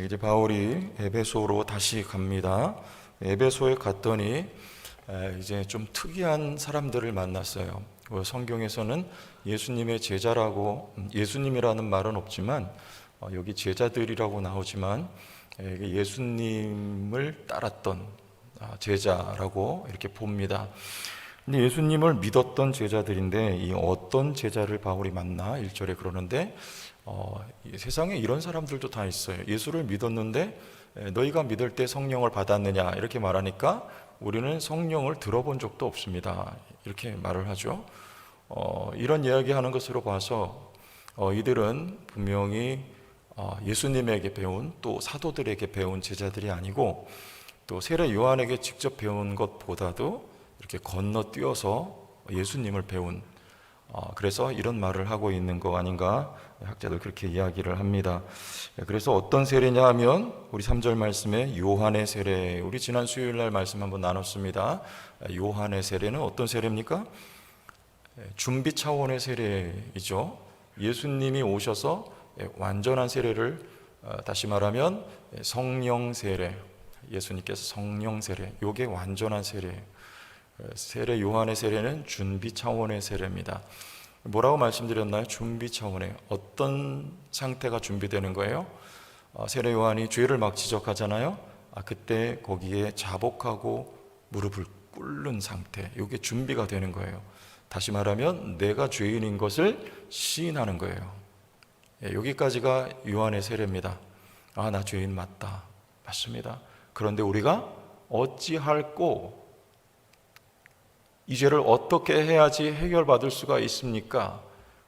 이제 바울이 에베소로 다시 갑니다. 에베소에 갔더니 이제 좀 특이한 사람들을 만났어요. 성경에서는 예수님의 제자라고, 예수님이라는 말은 없지만 여기 제자들이라고 나오지만 예수님을 따랐던 제자라고 이렇게 봅니다. 근데 예수님을 믿었던 제자들인데 이 어떤 제자를 바울이 만나 1절에 그러는데 세상에 이런 사람들도 다 있어요. 예수를 믿었는데 너희가 믿을 때 성령을 받았느냐 이렇게 말하니까 우리는 성령을 들어본 적도 없습니다. 이렇게 말을 하죠. 이런 이야기하는 것으로 봐서 이들은 분명히 예수님에게 배운 또 사도들에게 배운 제자들이 아니고 또 세례 요한에게 직접 배운 것보다도 이렇게 건너뛰어서 예수님을 배운 그래서 이런 말을 하고 있는 거 아닌가 학자들 그렇게 이야기를 합니다. 그래서 어떤 세례냐 하면 우리 3절 말씀에 요한의 세례, 우리 지난 수요일 날 말씀 한번 나눴습니다. 요한의 세례는 어떤 세례입니까? 준비 차원의 세례이죠. 예수님이 오셔서 완전한 세례를, 다시 말하면 성령 세례, 예수님께서 성령 세례, 이게 완전한 세례예요. 세례 요한의 세례는 준비 차원의 세례입니다. 뭐라고 말씀드렸나요? 준비 차원의 어떤 상태가 준비되는 거예요? 세례 요한이 죄를 막 지적하잖아요. 그때 거기에 자복하고 무릎을 꿇는 상태, 이게 준비가 되는 거예요. 다시 말하면 내가 죄인인 것을 시인하는 거예요. 여기까지가 요한의 세례입니다. 나 죄인 맞다, 맞습니다. 그런데 우리가 어찌할꼬, 이 죄를 어떻게 해야지 해결받을 수가 있습니까?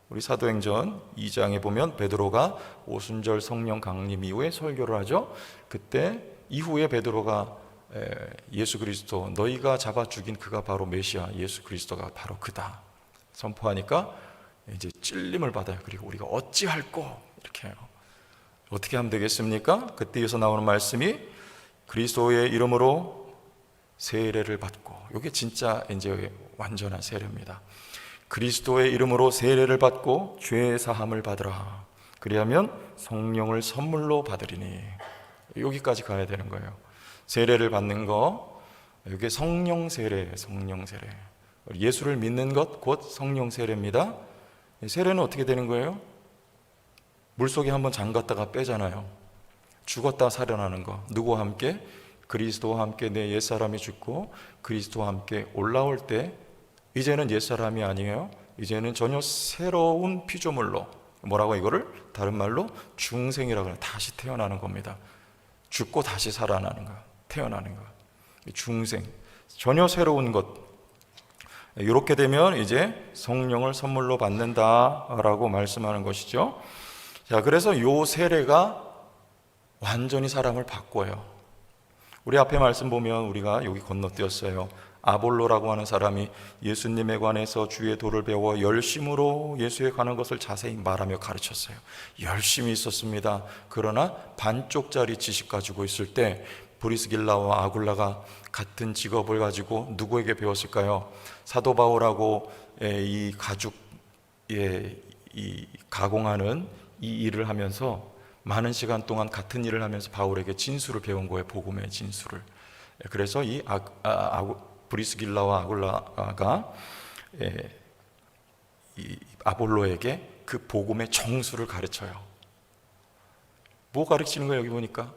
우리 사도행전 2장에 보면 베드로가 오순절 성령 강림 이후에 설교를 하죠. 그때 이후에 베드로가 예수 그리스도, 너희가 잡아 죽인 그가 바로 메시아, 예수 그리스도가 바로 그다 선포하니까 이제 찔림을 받아요. 그리고 우리가 어찌할꼬 이렇게 해요. 어떻게 하면 되겠습니까? 그때에서 나오는 말씀이 그리스도의 이름으로 세례를 받고, 이게 진짜 이제 완전한 세례입니다. 그리스도의 이름으로 세례를 받고 죄 사함을 받으라. 그리하면 성령을 선물로 받으리니. 여기까지 가야 되는 거예요. 세례를 받는 거, 이게 성령 세례예요. 성령 세례. 예수를 믿는 것 곧 성령 세례입니다. 세례는 어떻게 되는 거예요? 물속에 한번 잠갔다가 빼잖아요. 죽었다 살아나는 거. 누구와 함께? 그리스도와 함께 내 옛사람이 죽고 그리스도와 함께 올라올 때 이제는 옛사람이 아니에요. 이제는 전혀 새로운 피조물로, 뭐라고 이거를 다른 말로 중생이라고 해요. 다시 태어나는 겁니다. 죽고 다시 살아나는 거, 태어나는 거. 중생, 전혀 새로운 것. 이렇게 되면 이제 성령을 선물로 받는다라고 말씀하는 것이죠. 자, 그래서 요 세례가 완전히 사람을 바꿔요. 우리 앞에 말씀 보면 우리가 여기 건너뛰었어요. 아볼로라고 하는 사람이 예수님에 관해서 주의 도를 배워 열심으로 예수에 관한 것을 자세히 말하며 가르쳤어요. 열심히 있었습니다. 그러나 반쪽짜리 지식 가지고 있을 때 브리스길라와 아굴라가 같은 직업을 가지고 누구에게 배웠을까요? 사도 바울하고 이 가죽 이 가공하는 이 일을 하면서 많은 시간 동안 같은 일을 하면서 바울에게 진술을 배운 거예요. 복음의 진술을. 그래서 이 브리스길라와 아굴라가 이 아볼로에게 그 복음의 정수를 가르쳐요. 뭐 가르치는 거예요? 여기 보니까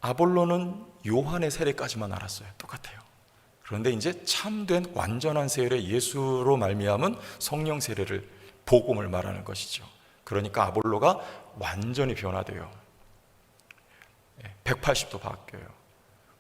아볼로는 요한의 세례까지만 알았어요. 똑같아요. 그런데 이제 참된 완전한 세례, 예수로 말미암은 성령 세례를, 복음을 말하는 것이죠. 그러니까 아볼로가 완전히 변화돼요. 180도 바뀌어요.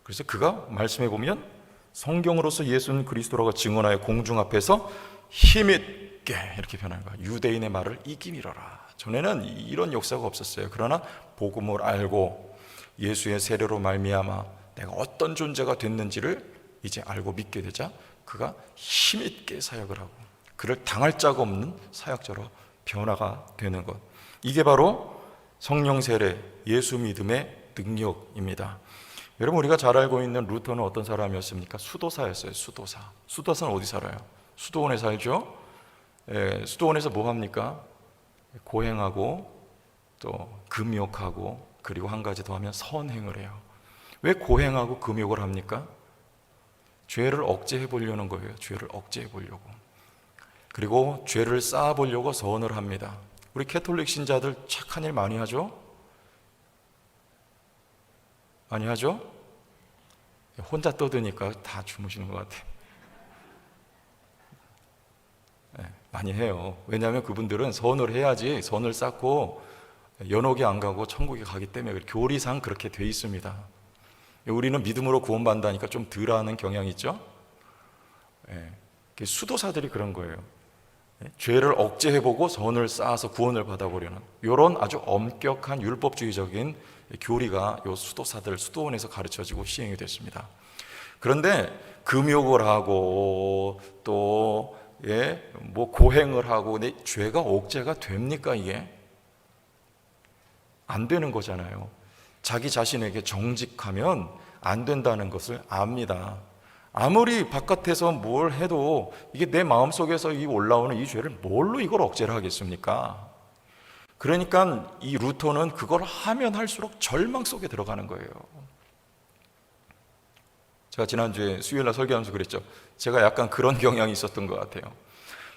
그래서 그가 말씀해 보면 성경으로서 예수는 그리스도라고 증언하여 공중 앞에서 힘있게 이렇게 변하는 거야. 유대인의 말을 이기밀어라. 전에는 이런 역사가 없었어요. 그러나 복음을 알고 예수의 세례로 말미암아 내가 어떤 존재가 됐는지를 이제 알고 믿게 되자 그가 힘있게 사역을 하고 그를 당할 자가 없는 사역자로 변화가 되는 것. 이게 바로 성령 세례, 예수 믿음의 능력입니다. 여러분, 우리가 잘 알고 있는 루터는 어떤 사람이었습니까? 수도사였어요. 수도사는 어디 살아요? 수도원에 살죠. 수도원에서 뭐 합니까? 고행하고 또 금욕하고, 그리고 한 가지 더 하면 선행을 해요. 왜 고행하고 금욕을 합니까? 죄를 억제해 보려는 거예요. 죄를 억제해 보려고. 그리고 죄를 쌓아 보려고 선을 합니다. 우리 캐톨릭 신자들 착한 일 많이 하죠? 많이 하죠? 혼자 떠드니까 다 주무시는 것 같아요. 네, 많이 해요. 왜냐하면 그분들은 선을 해야지, 선을 쌓고 연옥에 안 가고 천국에 가기 때문에 교리상 그렇게 돼 있습니다. 우리는 믿음으로 구원받는다니까 좀 덜하는 경향이 있죠? 네, 수도사들이 그런 거예요. 죄를 억제해보고 선을 쌓아서 구원을 받아보려는 이런 아주 엄격한 율법주의적인 교리가 요 수도사들, 수도원에서 가르쳐지고 시행이 됐습니다. 그런데 금욕을 하고 또 뭐 고행을 하고 내 죄가 억제가 됩니까? 이게 안 되는 거잖아요. 자기 자신에게 정직하면 안 된다는 것을 압니다. 아무리 바깥에서 뭘 해도 이게 내 마음속에서 이 올라오는 이 죄를 뭘로 이걸 억제를 하겠습니까? 그러니까 이 루터는 그걸 하면 할수록 절망 속에 들어가는 거예요. 제가 지난주에 수요일날 설교하면서 그랬죠. 제가 약간 그런 경향이 있었던 것 같아요.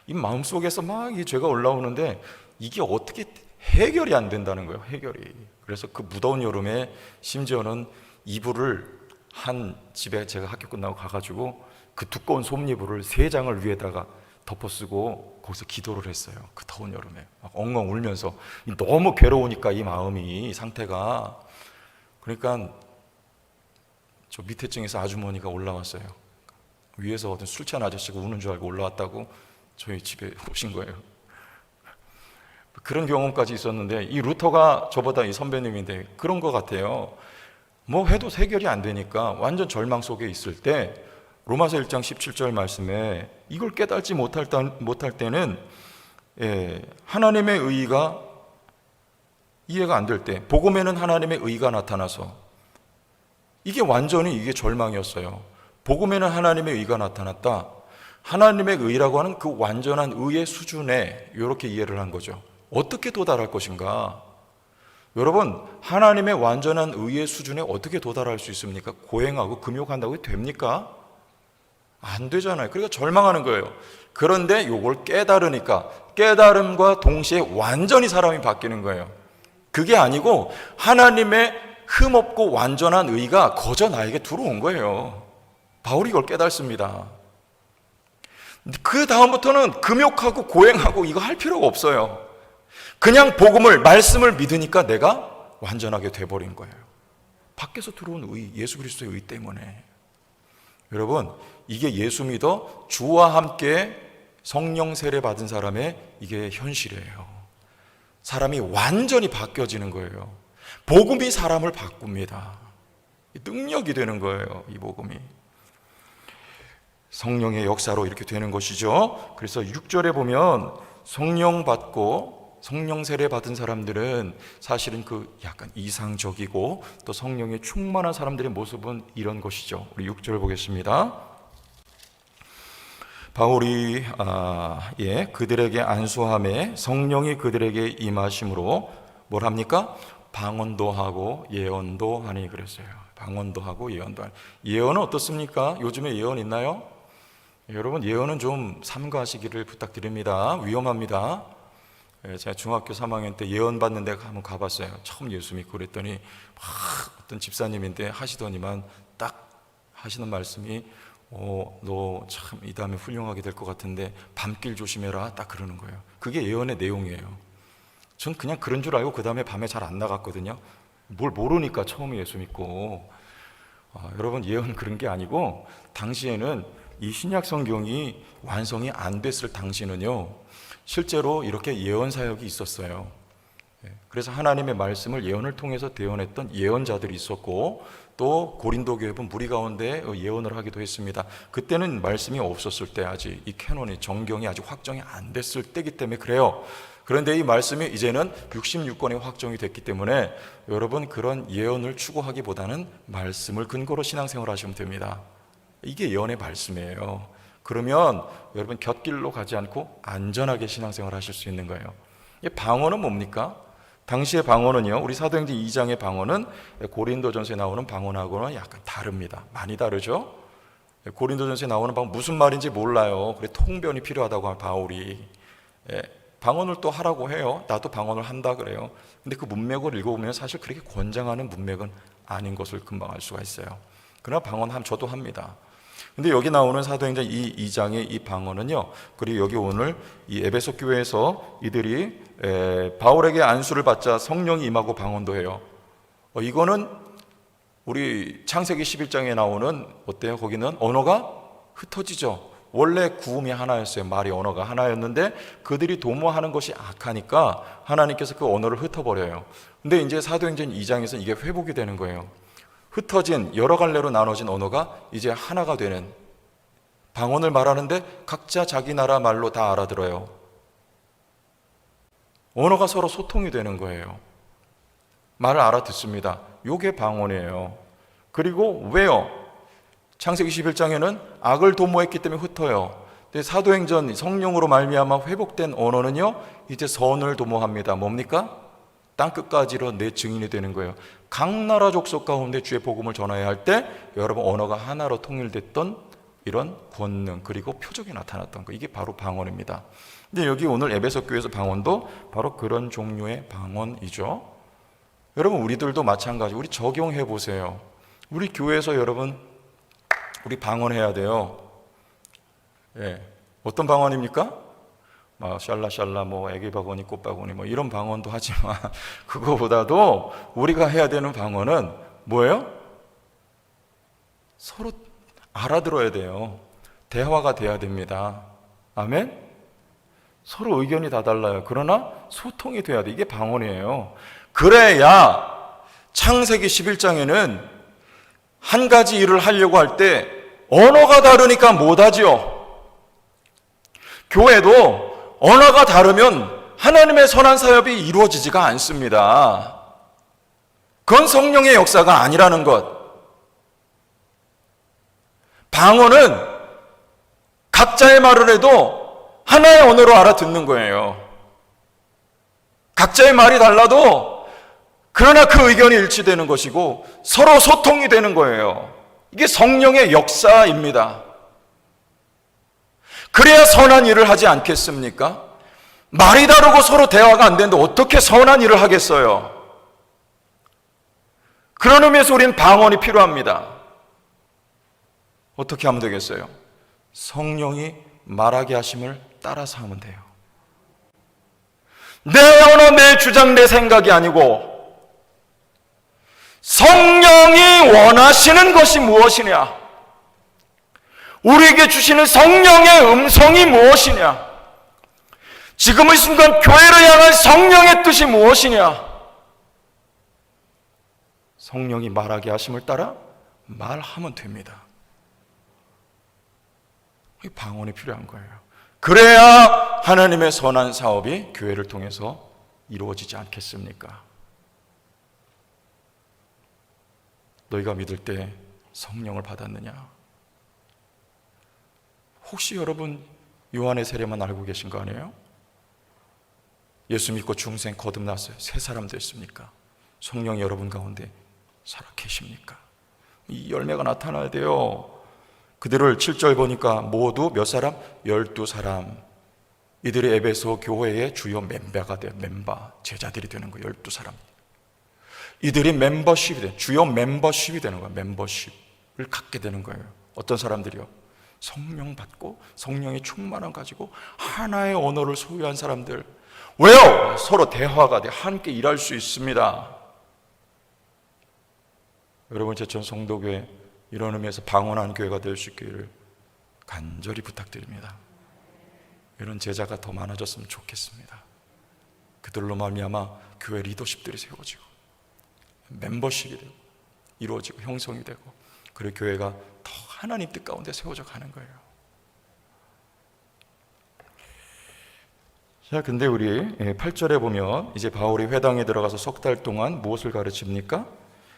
이 마음속에서 막 이 죄가 올라오는데 이게 어떻게 해결이 안 된다는 거예요. 해결이. 그래서 그 무더운 여름에 심지어는 이불을 한 집에 제가 학교 끝나고 가가지고 그 두꺼운 솜이불을 3장을 위에다가 덮어쓰고 거기서 기도를 했어요. 그 더운 여름에 막 엉엉 울면서 너무 괴로우니까 이 마음이, 이 상태가. 그러니까 저 밑에 층에서 아주머니가 올라왔어요. 위에서 어떤 술 취한 아저씨가 우는 줄 알고 올라왔다고 저희 집에 오신 거예요. 그런 경험까지 있었는데 이 루터가 저보다 이 선배님인데 그런 것 같아요. 뭐 해도 해결이 안 되니까 완전 절망 속에 있을 때 로마서 1장 17절 말씀에 이걸 깨닫지 못할 때는 하나님의 의의가 이해가 안 될 때, 복음에는 하나님의 의의가 나타나서 이게 완전히 이게 절망이었어요. 복음에는 하나님의 의의가 나타났다. 하나님의 의의라고 하는 그 완전한 의의 수준에 이렇게 이해를 한 거죠. 어떻게 도달할 것인가? 여러분, 하나님의 완전한 의의 수준에 어떻게 도달할 수 있습니까? 고행하고 금욕한다고 됩니까? 안 되잖아요. 그러니까 절망하는 거예요. 그런데 이걸 깨달으니까 깨달음과 동시에 완전히 사람이 바뀌는 거예요. 그게 아니고 하나님의 흠없고 완전한 의가 거저 나에게 들어온 거예요. 바울이 이걸 깨닫습니다. 그 다음부터는 금욕하고 고행하고 이거 할 필요가 없어요. 그냥 복음을, 말씀을 믿으니까 내가 완전하게 돼버린 거예요. 밖에서 들어온 의, 예수 그리스도의 의 때문에. 여러분, 이게 예수 믿어 주와 함께 성령 세례 받은 사람의 이게 현실이에요. 사람이 완전히 바뀌어지는 거예요. 복음이 사람을 바꿉니다. 능력이 되는 거예요, 이 복음이. 성령의 역사로 이렇게 되는 것이죠. 그래서 6절에 보면 성령 받고 성령 세례 받은 사람들은 사실은 그 약간 이상적이고 또 성령에 충만한 사람들의 모습은 이런 것이죠. 우리 6절 보겠습니다. 바울이 그들에게 안수함에 성령이 그들에게 임하심으로 뭘 합니까? 방언도 하고 예언도 하니 그랬어요. 방언도 하고 예언도 하니. 예언은 어떻습니까? 요즘에 예언 있나요? 여러분, 예언은 좀 삼가하시기를 부탁드립니다. 위험합니다. 제가 중학교 3학년 때 예언 받는 데 한번 가봤어요. 처음 예수 믿고 그랬더니 막 어떤 집사님인데 하시더니만 딱 하시는 말씀이 너 참 이 다음에 훌륭하게 될 것 같은데 밤길 조심해라, 딱 그러는 거예요. 그게 예언의 내용이에요. 전 그냥 그런 줄 알고 그 다음에 밤에 잘 안 나갔거든요. 뭘 모르니까 처음에 예수 믿고. 여러분, 예언 그런 게 아니고 당시에는 이 신약 성경이 완성이 안 됐을 당시는요, 실제로 이렇게 예언 사역이 있었어요. 그래서 하나님의 말씀을 예언을 통해서 대언했던 예언자들이 있었고, 또 고린도 교회 무리 가운데 예언을 하기도 했습니다. 그때는 말씀이 없었을 때, 아직 이 캐논이, 정경이 아직 확정이 안 됐을 때이기 때문에 그래요. 그런데 이 말씀이 이제는 66권에 확정이 됐기 때문에 여러분, 그런 예언을 추구하기보다는 말씀을 근거로 신앙생활 하시면 됩니다. 이게 예언의 말씀이에요. 그러면 여러분, 곁길로 가지 않고 안전하게 신앙생활 하실 수 있는 거예요. 방언은 뭡니까? 당시의 방언은요, 우리 사도행전 2장의 방언은 고린도전서에 나오는 방언하고는 약간 다릅니다. 많이 다르죠? 고린도전서에 나오는 방언 무슨 말인지 몰라요. 그래 통변이 필요하다고 하면 바울이 방언을 또 하라고 해요. 나도 방언을 한다 그래요. 근데 그 문맥을 읽어보면 사실 그렇게 권장하는 문맥은 아닌 것을 금방 알 수가 있어요. 그러나 방언함 저도 합니다. 근데 여기 나오는 사도행전 2장의 이 방언은요, 그리고 여기 오늘 이 에베소 교회에서 이들이 바울에게 안수를 받자 성령이 임하고 방언도 해요. 이거는 우리 창세기 11장에 나오는 어때요? 거기는 언어가 흩어지죠. 원래 구음이 하나였어요. 말이 언어가 하나였는데 그들이 도모하는 것이 악하니까 하나님께서 그 언어를 흩어버려요. 근데 이제 사도행전 2장에서는 이게 회복이 되는 거예요. 흩어진 여러 갈래로 나눠진 언어가 이제 하나가 되는, 방언을 말하는데 각자 자기 나라 말로 다 알아들어요. 언어가 서로 소통이 되는 거예요. 말을 알아듣습니다. 요게 방언이에요. 그리고 왜요? 창세기 11장에는 악을 도모했기 때문에 흩어요. 근데 사도행전 성령으로 말미암아 회복된 언어는요, 이제 선을 도모합니다. 뭡니까? 땅끝까지로 내 증인이 되는 거예요. 각 나라 족속 가운데 주의 복음을 전해야 할 때 여러분 언어가 하나로 통일됐던 이런 권능 그리고 표적이 나타났던 거, 이게 바로 방언입니다. 근데 여기 오늘 에베소 교회에서 방언도 바로 그런 종류의 방언이죠. 여러분 우리들도 마찬가지. 우리 적용해 보세요. 우리 교회에서 여러분 우리 방언해야 돼요. 어떤 방언입니까? 샬라샬라 애기바구니 꽃바구니 이런 방언도 하지만 그거보다도 우리가 해야 되는 방언은 뭐예요? 서로 알아들어야 돼요. 대화가 돼야 됩니다. 아멘? 서로 의견이 다 달라요. 그러나 소통이 돼야 돼. 이게 방언이에요. 그래야 창세기 11장에는 한 가지 일을 하려고 할 때 언어가 다르니까 못하지요. 교회도 언어가 다르면 하나님의 선한 사역이 이루어지지가 않습니다. 그건 성령의 역사가 아니라는 것. 방언은 각자의 말을 해도 하나의 언어로 알아듣는 거예요. 각자의 말이 달라도 그러나 그 의견이 일치되는 것이고 서로 소통이 되는 거예요. 이게 성령의 역사입니다. 그래야 선한 일을 하지 않겠습니까? 말이 다르고 서로 대화가 안 되는데 어떻게 선한 일을 하겠어요? 그런 의미에서 우리는 방언이 필요합니다. 어떻게 하면 되겠어요? 성령이 말하게 하심을 따라서 하면 돼요. 내 언어, 내 주장, 내 생각이 아니고 성령이 원하시는 것이 무엇이냐? 우리에게 주시는 성령의 음성이 무엇이냐? 지금 이 순간 교회를 향한 성령의 뜻이 무엇이냐? 성령이 말하게 하심을 따라 말하면 됩니다. 이 방언이 필요한 거예요. 그래야 하나님의 선한 사업이 교회를 통해서 이루어지지 않겠습니까? 너희가 믿을 때 성령을 받았느냐? 혹시 여러분 요한의 세례만 알고 계신 거 아니에요? 예수 믿고 중생 거듭났어요. 새 사람 됐습니까? 성령이 여러분 가운데 살아 계십니까? 이 열매가 나타나야 돼요. 그들을 7절 보니까 모두 몇 사람? 12사람. 이들이 에베소 교회의 주요 멤버가 돼요. 멤버, 제자들이 되는 거예요. 12사람. 이들이 멤버십이 돼요. 주요 멤버십이 되는 거예요. 멤버십을 갖게 되는 거예요. 어떤 사람들이요? 성령 받고 성령의 충만함 가지고 하나의 언어를 소유한 사람들. 왜요? 서로 대화가 돼. 함께 일할 수 있습니다. 여러분 제천 성도교회 이런 의미에서 방언하는 교회가 될 수 있기를 간절히 부탁드립니다. 이런 제자가 더 많아졌으면 좋겠습니다. 그들로 말미암아 교회 리더십들이 세워지고 멤버십이 되고 이루어지고 형성이 되고 그리고 교회가 더 하나님 뜻 가운데 세워져 가는 거예요. 자, 근데 우리 8절에 보면 이제 바울이 회당에 들어가서 석 달 동안 무엇을 가르칩니까?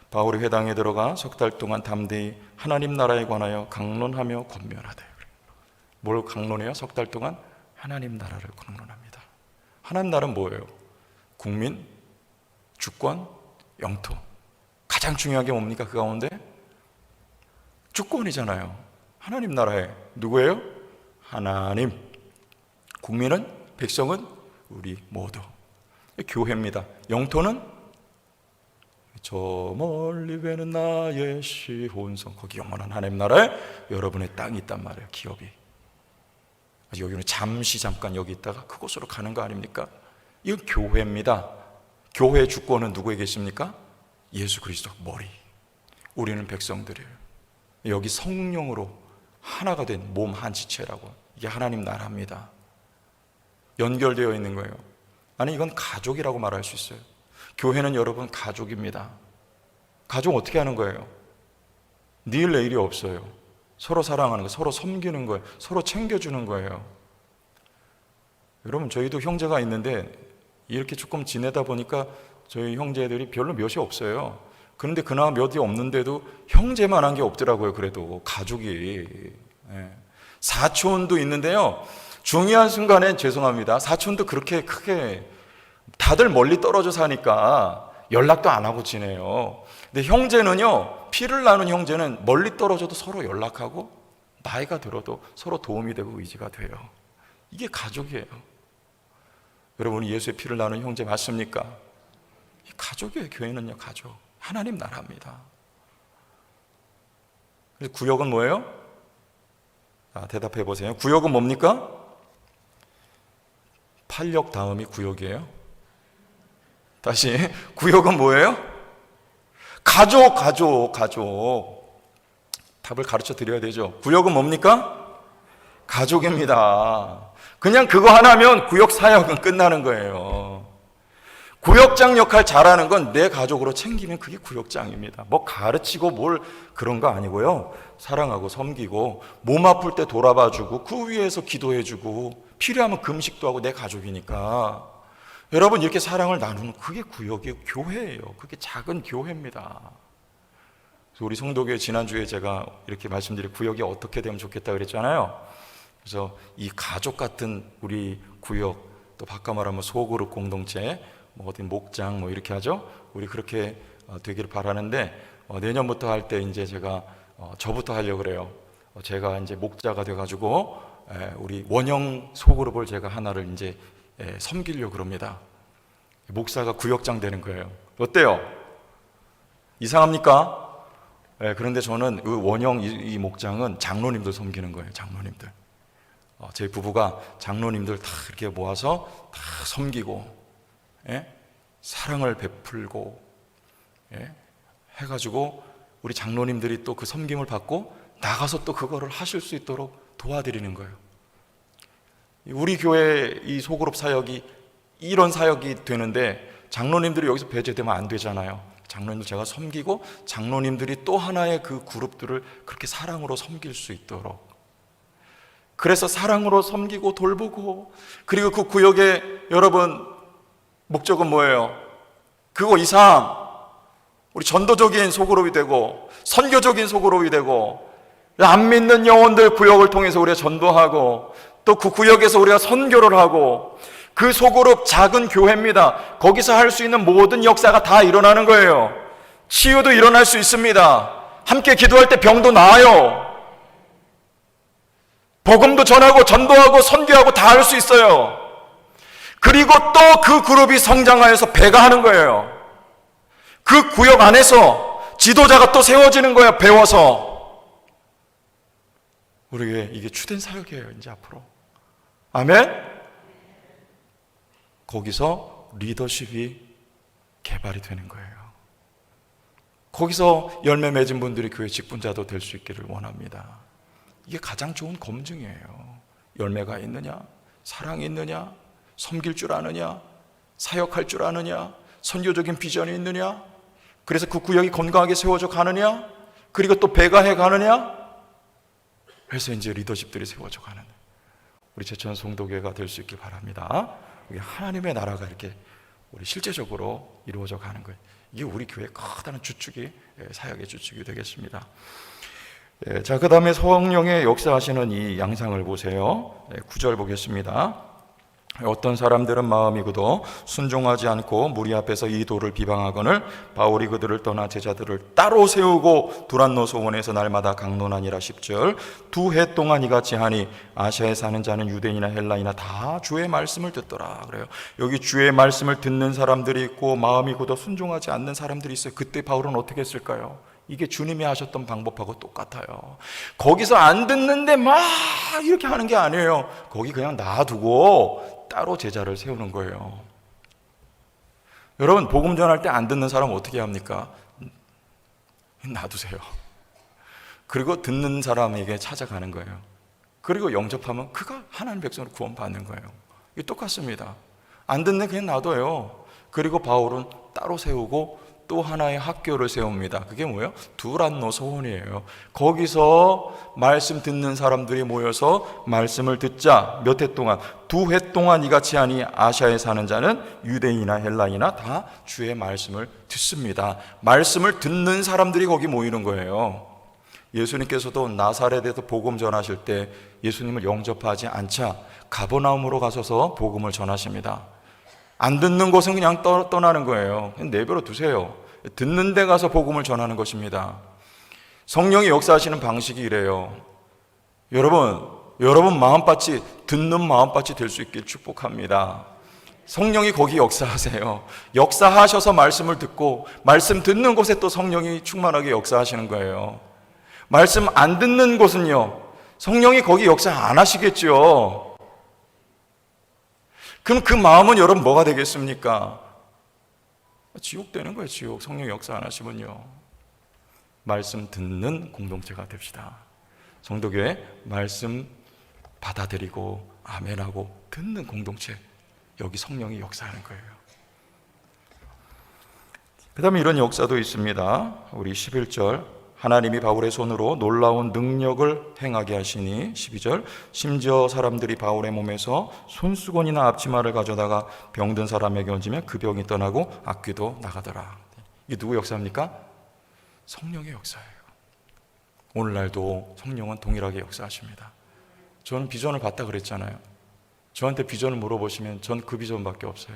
바울이 회당에 들어가 석 달 동안 담대히 하나님 나라에 관하여 강론하며 권면하다. 뭘 강론해요? 석 달 동안 하나님 나라를 강론합니다. 하나님 나라는 뭐예요? 국민 주권, 영토. 가장 중요한 게 뭡니까? 그 가운데 주권이잖아요. 하나님 나라에 누구예요? 하나님. 국민은, 백성은 우리 모두. 교회입니다. 영토는 저 멀리 배는 나의 시온성. 거기 영원한 하나님 나라에 여러분의 땅이 있단 말이에요. 기업이. 여기는 잠깐 여기 있다가 그곳으로 가는 거 아닙니까? 이건 교회입니다. 교회의 주권은 누구에게 있습니까? 예수 그리스도 머리. 우리는 백성들이에요. 여기 성령으로 하나가 된 몸 한 지체라고. 이게 하나님 나라입니다. 연결되어 있는 거예요. 아니, 이건 가족이라고 말할 수 있어요. 교회는 여러분 가족입니다. 가족 어떻게 하는 거예요? 내일 내일이 없어요. 서로 사랑하는 거, 서로 섬기는 거예요. 서로 챙겨주는 거예요. 여러분, 저희도 형제가 있는데 이렇게 조금 지내다 보니까 저희 형제들이 별로 몇이 없어요. 그런데 그나마 몇이 없는데도 형제만한 게 없더라고요. 그래도 가족이. 사촌도 있는데요, 중요한 순간엔 죄송합니다, 사촌도 그렇게 크게 다들 멀리 떨어져 사니까 연락도 안 하고 지내요. 근데 형제는요, 피를 나눈 형제는 멀리 떨어져도 서로 연락하고 나이가 들어도 서로 도움이 되고 의지가 돼요. 이게 가족이에요. 여러분이 예수의 피를 나눈 형제 맞습니까? 가족이에요. 교회는요, 가족. 하나님 나라입니다. 그래서 구역은 뭐예요? 대답해 보세요. 구역은 뭡니까? 팔력 다음이 구역이에요. 다시, 구역은 뭐예요? 가족. 답을 가르쳐 드려야 되죠. 구역은 뭡니까? 가족입니다. 그냥 그거 하나면 구역 사역은 끝나는 거예요. 구역장 역할 잘하는 건 내 가족으로 챙기면 그게 구역장입니다. 뭐 가르치고 뭘 그런 거 아니고요. 사랑하고 섬기고 몸 아플 때 돌아봐주고 그 위에서 기도해주고 필요하면 금식도 하고 내 가족이니까. 여러분, 이렇게 사랑을 나누는 그게 구역이에요. 교회예요. 그게 작은 교회입니다. 그래서 우리 성도교회 지난주에 제가 이렇게 말씀드린 구역이 어떻게 되면 좋겠다 그랬잖아요. 그래서 이 가족 같은 우리 구역, 또 바꿔 말하면 소그룹 공동체, 뭐 어디 목장 뭐 이렇게 하죠. 우리 그렇게 되기를 바라는데, 내년부터 할 때 이제 제가 저부터 하려고 그래요. 제가 이제 목자가 돼가지고 우리 원형 소그룹을 제가 하나를 이제 섬기려고 그럽니다. 목사가 구역장 되는 거예요. 어때요? 이상합니까? 그런데 저는 그 원형 이 목장은 장로님들 섬기는 거예요. 장로님들. 제 부부가 장로님들 다 이렇게 모아서 다 섬기고, 사랑을 베풀고, 해가지고 우리 장로님들이 또 그 섬김을 받고 나가서 또 그거를 하실 수 있도록 도와드리는 거예요. 우리 교회 이 소그룹 사역이 이런 사역이 되는데 장로님들이 여기서 배제되면 안 되잖아요. 장로님들 제가 섬기고 장로님들이 또 하나의 그 그룹들을 그렇게 사랑으로 섬길 수 있도록. 그래서 사랑으로 섬기고 돌보고, 그리고 그 구역의 여러분 목적은 뭐예요? 그거 이상 우리 전도적인 소그룹이 되고 선교적인 소그룹이 되고 안 믿는 영혼들 구역을 통해서 우리가 전도하고 또 그 구역에서 우리가 선교를 하고, 그 소그룹 작은 교회입니다. 거기서 할 수 있는 모든 역사가 다 일어나는 거예요. 치유도 일어날 수 있습니다. 함께 기도할 때 병도 나아요. 복음도 전하고 전도하고 선교하고 다 할 수 있어요. 그리고 또 그 그룹이 성장하여서 배가 하는 거예요. 그 구역 안에서 지도자가 또 세워지는 거예요. 배워서. 우리에게 이게 주된 사역이에요. 이제 앞으로. 아멘? 거기서 리더십이 개발이 되는 거예요. 거기서 열매 맺은 분들이 교회 직분자도 될 수 있기를 원합니다. 이게 가장 좋은 검증이에요. 열매가 있느냐, 사랑이 있느냐, 섬길 줄 아느냐, 사역할 줄 아느냐, 선교적인 비전이 있느냐, 그래서 그 구역이 건강하게 세워져 가느냐, 그리고 또 배가해 가느냐, 그래서 이제 리더십들이 세워져 가는 우리 제천 송도교회가 될 수 있길 바랍니다. 이게 하나님의 나라가 이렇게 우리 실제적으로 이루어져 가는 거예요. 이게 우리 교회의 커다란 주축이, 사역의 주축이 되겠습니다. 자, 그 다음에 성령의 역사하시는 이 양상을 보세요. 9절 보겠습니다. 어떤 사람들은 마음이 굳어 순종하지 않고 무리 앞에서 이 도를 비방하거늘 바울이 그들을 떠나 제자들을 따로 세우고 두란노 소원에서 날마다 강론하니라. 10절. 2해 동안 이같이 하니 아시아에 사는 자는 유대인이나 헬라이나 다 주의 말씀을 듣더라. 그래요. 여기 주의 말씀을 듣는 사람들이 있고 마음이 굳어 순종하지 않는 사람들이 있어요. 그때 바울은 어떻게 했을까요? 이게 주님이 하셨던 방법하고 똑같아요. 거기서 안 듣는데 막 이렇게 하는 게 아니에요. 거기 그냥 놔두고 따로 제자를 세우는 거예요. 여러분, 복음 전할 때 안 듣는 사람 어떻게 합니까? 놔두세요. 그리고 듣는 사람에게 찾아가는 거예요. 그리고 영접하면 그가 하나님 백성으로 구원받는 거예요. 이게 똑같습니다. 안 듣는 그냥 놔둬요. 그리고 바울은 따로 세우고 또 하나의 학교를 세웁니다. 그게 뭐예요? 두란노 소원이에요. 거기서 말씀 듣는 사람들이 모여서 말씀을 듣자. 몇 해 동안? 2해 동안 이같이 하니 아시아에 사는 자는 유대인이나 헬라이나 다 주의 말씀을 듣습니다. 말씀을 듣는 사람들이 거기 모이는 거예요. 예수님께서도 나사렛에서 복음 전하실 때 예수님을 영접하지 않자 가버나움으로 가셔서 복음을 전하십니다. 안 듣는 곳은 그냥 떠나는 거예요. 내버려 두세요. 듣는 데 가서 복음을 전하는 것입니다. 성령이 역사하시는 방식이 이래요. 여러분 마음밭이 듣는 마음밭이 될 수 있길 축복합니다. 성령이 거기 역사하세요. 역사하셔서 말씀을 듣고 말씀 듣는 곳에 또 성령이 충만하게 역사하시는 거예요. 말씀 안 듣는 곳은요, 성령이 거기 역사 안 하시겠죠. 그럼 그 마음은 여러분 뭐가 되겠습니까? 지옥 되는 거예요. 지옥. 성령 역사 안 하시면요. 말씀 듣는 공동체가 됩시다. 성도교회 말씀 받아들이고 아멘하고 듣는 공동체, 여기 성령이 역사하는 거예요. 그 다음에 이런 역사도 있습니다. 우리 11절, 하나님이 바울의 손으로 놀라운 능력을 행하게 하시니. 12절, 심지어 사람들이 바울의 몸에서 손수건이나 앞치마를 가져다가 병든 사람에게 얹으면 그 병이 떠나고 악귀도 나가더라. 이게 누구 역사입니까? 성령의 역사예요. 오늘날도 성령은 동일하게 역사하십니다. 저는 비전을 봤다 그랬잖아요. 저한테 비전을 물어보시면 전 그 비전밖에 없어요.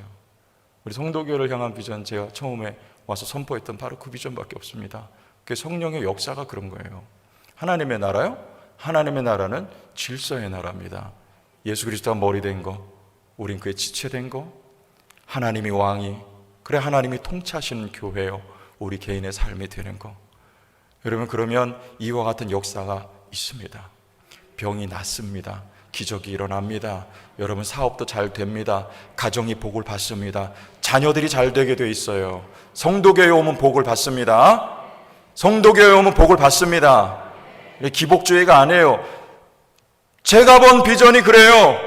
우리 성도교회를 향한 비전, 제가 처음에 와서 선포했던 바로 그 비전밖에 없습니다. 그 성령의 역사가 그런 거예요. 하나님의 나라요? 하나님의 나라는 질서의 나라입니다. 예수 그리스도가 머리 된 거, 우린 그의 지체 된 거, 하나님이 왕이, 그래 하나님이 통치하시는 교회요, 우리 개인의 삶이 되는 거. 여러분, 그러면 이와 같은 역사가 있습니다. 병이 낫습니다. 기적이 일어납니다. 여러분, 사업도 잘 됩니다. 가정이 복을 받습니다. 자녀들이 잘 되게 돼 있어요. 성도교회에 오면 복을 받습니다. 성도교회에 오면 복을 받습니다. 기복주의가 아니에요. 제가 본 비전이 그래요.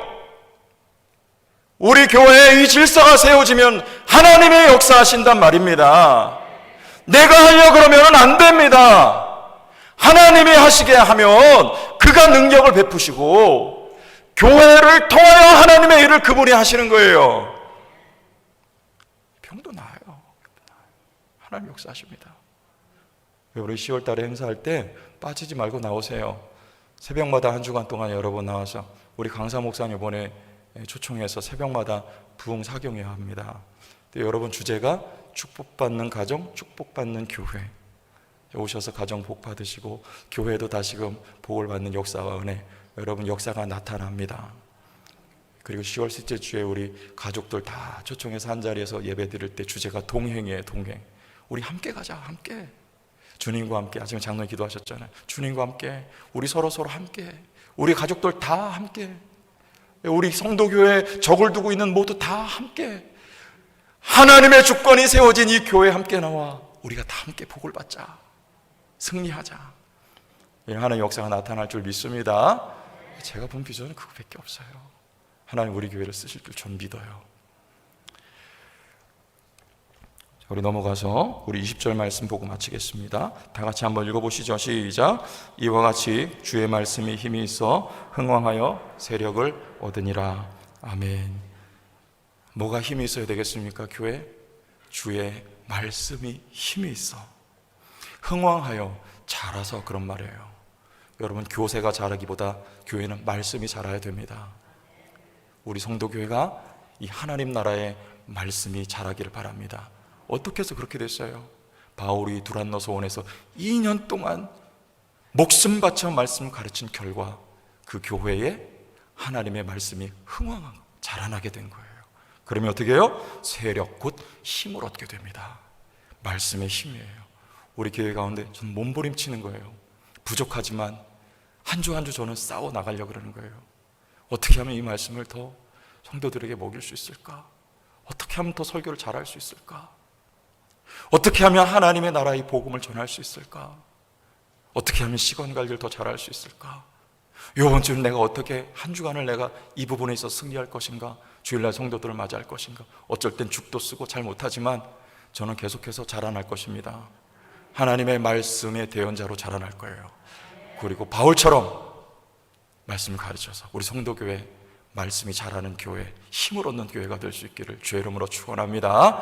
우리 교회에 이 질서가 세워지면 하나님의 역사하신단 말입니다. 내가 하려고 그러면 안 됩니다. 하나님이 하시게 하면 그가 능력을 베푸시고 교회를 통하여 하나님의 일을 그분이 하시는 거예요. 병도 나아요. 하나님 역사하십니다. 우리 10월 달에 행사할 때 빠지지 말고 나오세요. 새벽마다 한 주간 동안 여러 번 나와서 우리 강사 목사님 이번에 초청해서 새벽마다 부흥 사경회를 합니다. 여러분, 주제가 축복받는 가정, 축복받는 교회. 오셔서 가정 복 받으시고 교회도 다시금 복을 받는 역사와 은혜, 여러분 역사가 나타납니다. 그리고 10월 셋째 주에 우리 가족들 다 초청해서 한자리에서 예배 드릴 때 주제가 동행이에요. 동행. 우리 함께 가자. 함께. 주님과 함께. 아침에 장로님 기도하셨잖아요. 주님과 함께. 우리 서로 함께. 우리 가족들 다 함께. 우리 성도교회 적을 두고 있는 모두 다 함께. 하나님의 주권이 세워진 이 교회에 함께 나와 우리가 다 함께 복을 받자. 승리하자. 하나님의 역사가 나타날 줄 믿습니다. 제가 본 비전은 그거밖에 없어요. 하나님 우리 교회를 쓰실 줄 전 믿어요. 우리 넘어가서 우리 20절 말씀 보고 마치겠습니다. 다 같이 한번 읽어보시죠. 시작. 이와 같이 주의 말씀이 힘이 있어 흥왕하여 세력을 얻으니라. 아멘. 뭐가 힘이 있어야 되겠습니까? 교회? 주의 말씀이 힘이 있어. 흥왕하여, 자라서 그런 말이에요. 여러분, 교세가 자라기보다 교회는 말씀이 자라야 됩니다. 우리 성도교회가 이 하나님 나라의 말씀이 자라기를 바랍니다. 어떻게 해서 그렇게 됐어요? 바울이 두란노 소원에서 2년 동안 목숨 바쳐 말씀 가르친 결과 그 교회에 하나님의 말씀이 흥왕 자라나게 된 거예요. 그러면 어떻게 해요? 세력 곧 힘을 얻게 됩니다. 말씀의 힘이에요. 우리 교회 가운데 저는 몸부림치는 거예요. 부족하지만 한 주 한 주 저는 싸워 나가려고 그러는 거예요. 어떻게 하면 이 말씀을 더 성도들에게 먹일 수 있을까? 어떻게 하면 더 설교를 잘할 수 있을까? 어떻게 하면 하나님의 나라의 복음을 전할 수 있을까? 어떻게 하면 시간 관리를 더 잘할 수 있을까? 이번 주는 내가 어떻게 한 주간을 내가 이 부분에 있어 승리할 것인가? 주일날 성도들을 맞이할 것인가? 어쩔 땐 죽도 쓰고 잘 못하지만 저는 계속해서 자라날 것입니다. 하나님의 말씀의 대언자로 자라날 거예요. 그리고 바울처럼 말씀을 가르쳐서 우리 성도교회 말씀이 자라는 교회, 힘을 얻는 교회가 될 수 있기를 주의 이름으로 축원합니다.